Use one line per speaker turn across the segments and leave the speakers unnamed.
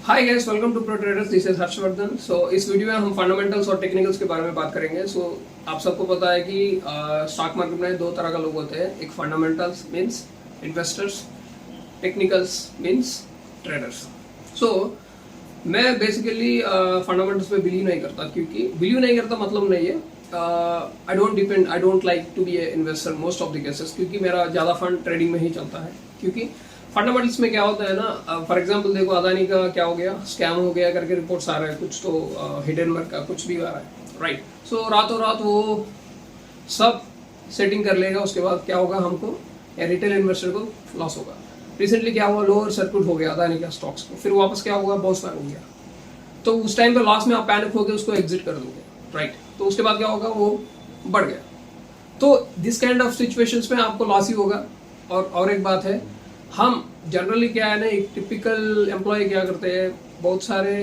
Hi guys, welcome to pro traders. This is Harshvardhan. So इस video में हम fundamentals और टेक्निकल्स के बारे में बात करेंगे। सो आप सबको पता है कि स्टॉक मार्केट में दो तरह का लोग होते हैं। एक fundamentals means investors, technicals means traders. So मैं बेसिकली फंडामेंटल्स पे बिलीव नहीं करता, क्योंकि बिलीव नहीं करता मतलब नहीं है I don't like to be a investor most of the cases, क्योंकि मेरा ज़्यादा फंड ट्रेडिंग में ही चलता है। क्योंकि फंडामेंटल्स में क्या होता है ना, फॉर एग्जांपल देखो अदानी का क्या हो गया, स्कैम हो गया करके रिपोर्ट्स आ रहा है, कुछ तो हिडेनबर्ग का कुछ भी आ रहा है, राइट। सो रातों रात वो सब सेटिंग कर लेगा, उसके बाद क्या होगा, हमको या रिटेल इन्वेस्टर को लॉस होगा। रिसेंटली क्या हुआ, लोअर सर्किट हो गया अदानी का स्टॉक्स को, फिर वापस क्या होगा, बाउंस बैक हो गया। तो उस टाइम पे लॉस में आप पैनिक होकर उसको एग्जिट कर दोगे, राइट। तो उसके बाद क्या होगा, वो बढ़ गया। तो दिस काइंड ऑफ सिचुएशंस में आपको लॉस ही होगा। और एक बात है, हम जनरली क्या है ना, एक टिपिकल एम्प्लॉय क्या करते हैं, बहुत सारे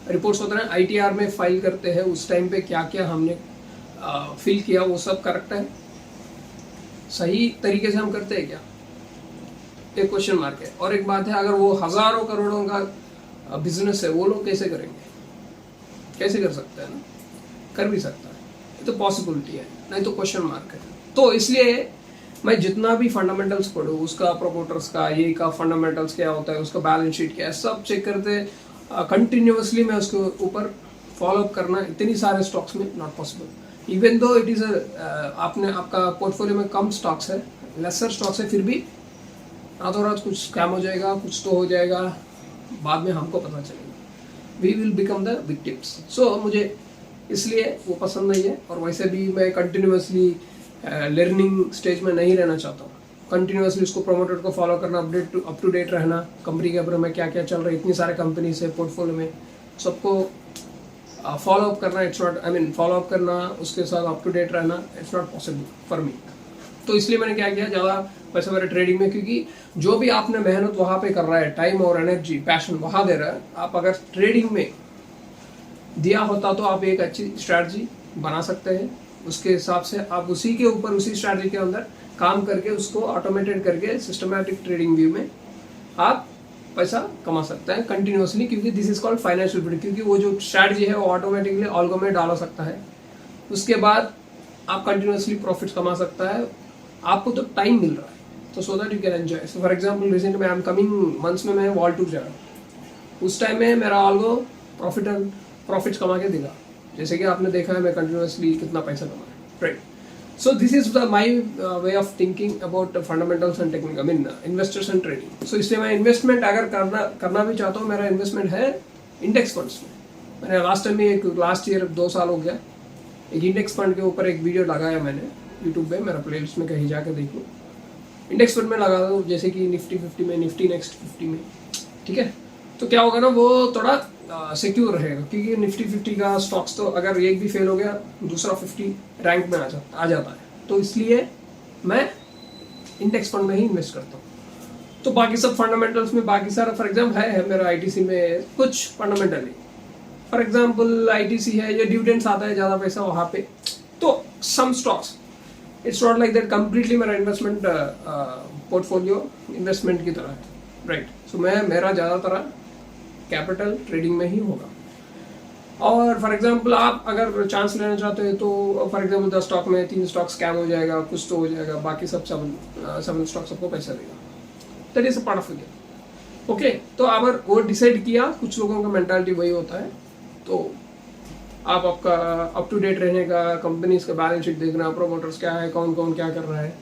रिपोर्ट्स होते हैं आईटीआर में फाइल करते हैं। उस टाइम पे क्या क्या हमने फिल किया वो सब करेक्ट है, सही तरीके से हम करते हैं क्या, एक क्वेश्चन मार्क है। और एक बात है, अगर वो हजारों करोड़ों का बिजनेस है, वो लोग कैसे करेंगे, कैसे कर सकते हैं ना, कर भी सकता है, ये तो पॉसिबिलिटी है, नहीं तो क्वेश्चन मार्क है। तो इसलिए मैं जितना भी फंडामेंटल्स पढ़ूँ, उसका प्रोमोटर्स का ये का फंडामेंटल्स क्या होता है, उसका बैलेंस शीट क्या है, सब चेक करते कंटिन्यूअसली मैं उसके ऊपर फॉलो अप करना इतनी सारे स्टॉक्स में not possible. Even though it is आपका पोर्टफोलियो में कम स्टॉक्स है, लेसर स्टॉक्स है, फिर भी रातों रात कुछ स्कैम हो जाएगा, कुछ तो हो जाएगा, बाद में हमको पता चलेगा, we will become the victims. So मुझे इसलिए वो पसंद नहीं है। और वैसे भी मैं कंटिन्यूअसली लर्निंग स्टेज में नहीं रहना चाहता हूँ। कंटिन्यूअसली उसको प्रोमोटर को फॉलो करना, अप टू डेट रहना, कंपनी के बारे में क्या क्या चल रहा है, इतनी सारे कंपनी से पोर्टफोलियो में सबको फॉलो अप करना, इट्स नॉट फॉलो अप करना, उसके साथ अप टू डेट रहना, it's not possible for me. तो इसलिए मैंने क्या किया, ज़्यादा पैसे मेरे ट्रेडिंग में, क्योंकि जो भी आपने मेहनत वहाँ पे कर रहा है, टाइम और एनर्जी पैशन वहाँ दे रहा है, आप अगर ट्रेडिंग में दिया होता तो आप एक अच्छी स्ट्रैटेजी बना सकते हैं। उसके हिसाब से आप उसी के ऊपर, उसी स्ट्रैटेजी के अंदर काम करके, उसको ऑटोमेटेड करके सिस्टमैटिक ट्रेडिंग व्यू में आप पैसा कमा सकते हैं कंटिन्यूअसली, क्योंकि this is called financial freedom. क्योंकि वो जो स्ट्रैटेजी है वो ऑटोमेटिकली ऑल्गो में डाल सकता है, उसके बाद आप कंटिन्यूअसली प्रॉफिट कमा सकता है। आपको तो टाइम मिल रहा है, तो so that you can enjoy. So for example recent में, आई एम कमिंग मंथ्स में मैं वॉल टूर जा रहा हूँ, उस टाइम में मेरा ऑल्गो प्रॉफिट्स कमा के देगा, जैसे कि आपने देखा है मैं कंटिन्यूअसली कितना पैसा कमा रहा हूँ, right. So this is the my way of thinking about fundamentals and technique, I mean investors and trading. So इसलिए मैं इन्वेस्टमेंट अगर करना भी चाहता हूँ, मेरा इन्वेस्टमेंट है इंडेक्स फंड्स में। मैंने लास्ट टाइम में लास्ट ईयर 2 साल हो गया, एक इंडेक्स फंड के ऊपर एक वीडियो लगाया मैंने यूट्यूब पे, मेरा प्लेलिस्ट में कहीं जाकर देखो। इंडेक्स फंड में लगा दो, जैसे कि निफ्टी 50 में, निफ्टी नेक्स्ट 50 में, ठीक है। तो क्या होगा ना, वो थोड़ा सिक्योर रहेगा, क्योंकि निफ्टी 50 का स्टॉक्स तो अगर एक भी फेल हो गया, दूसरा 50 रैंक में आ जाता है। तो इसलिए मैं इंडेक्स फंड में ही इन्वेस्ट करता हूँ। तो बाकी सब फंडामेंटल्स में बाकी सारा, फॉर एग्जाम्पल है मेरा आईटीसी में कुछ फंडामेंटल है, फॉर एग्जाम्पल आईटीसी है, ये डिविडेंड्स आता है ज़्यादा पैसा वहाँ पे। तो some stocks, it's not like that completely मेरा इन्वेस्टमेंट पोर्टफोलियो इन्वेस्टमेंट की तरह है, राइट। सो मेरा ज़्यादातर कैपिटल ट्रेडिंग में ही होगा। और फॉर एग्जांपल आप अगर चांस लेना चाहते हैं, तो फॉर एग्जांपल 10 स्टॉक में 3 स्टॉक स्कैम हो जाएगा, कुछ तो हो जाएगा, बाकी सब 7 स्टॉक सबको पैसा देगा। That is a part of the game, okay. तो अगर वो डिसाइड किया, कुछ लोगों का मेंटालिटी वही होता है, तो आप आपका अप टू डेट रहने का, कंपनीज का बैलेंस शीट देखना, प्रोमोटर्स क्या है, कौन कौन क्या कर रहा है,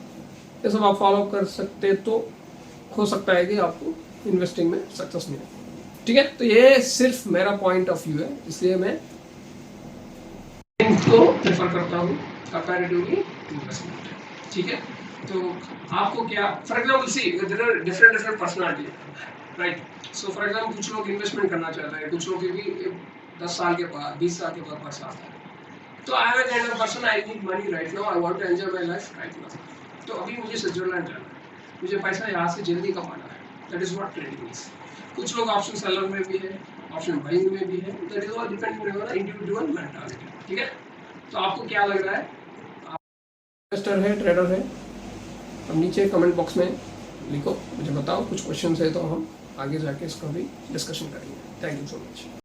ये सब आप फॉलो कर सकते, तो हो सकता है कि आपको इन्वेस्टिंग में सक्सेस मिले, ठीक है। तो ये सिर्फ मेरा पॉइंट ऑफ व्यू है, इसलिए मैं इसको प्रेफर करता हूँ कंपैरेटिवली इन्वेस्टमेंट, ठीक है। तो आपको क्या, for example see there are different personality, right. So for example कुछ लोग इन्वेस्टमेंट करना चाहते हैं, कुछ लोग भी 10 साल के बाद, 20 साल के बाद पैसा आता है। तो I am a kind of person, I need money right now, I want to enjoy my life right now. तो अभी मुझे स्विट्जरलैंड जाना है, मुझे पैसा यहाँ से जल्दी कमाना है, that is what trading is. कुछ लोग ऑप्शन सेलर में भी है, ऑप्शन बाइंग में भी है, that is all depending on individual mentality, ठीक है। तो आपको क्या लग रहा है, आप इन्वेस्टर है, ट्रेडर है, अब नीचे कमेंट बॉक्स में लिखो, मुझे बताओ। कुछ क्वेश्चन है तो हम आगे जाके इसका भी डिस्कशन करेंगे। Thank you so much.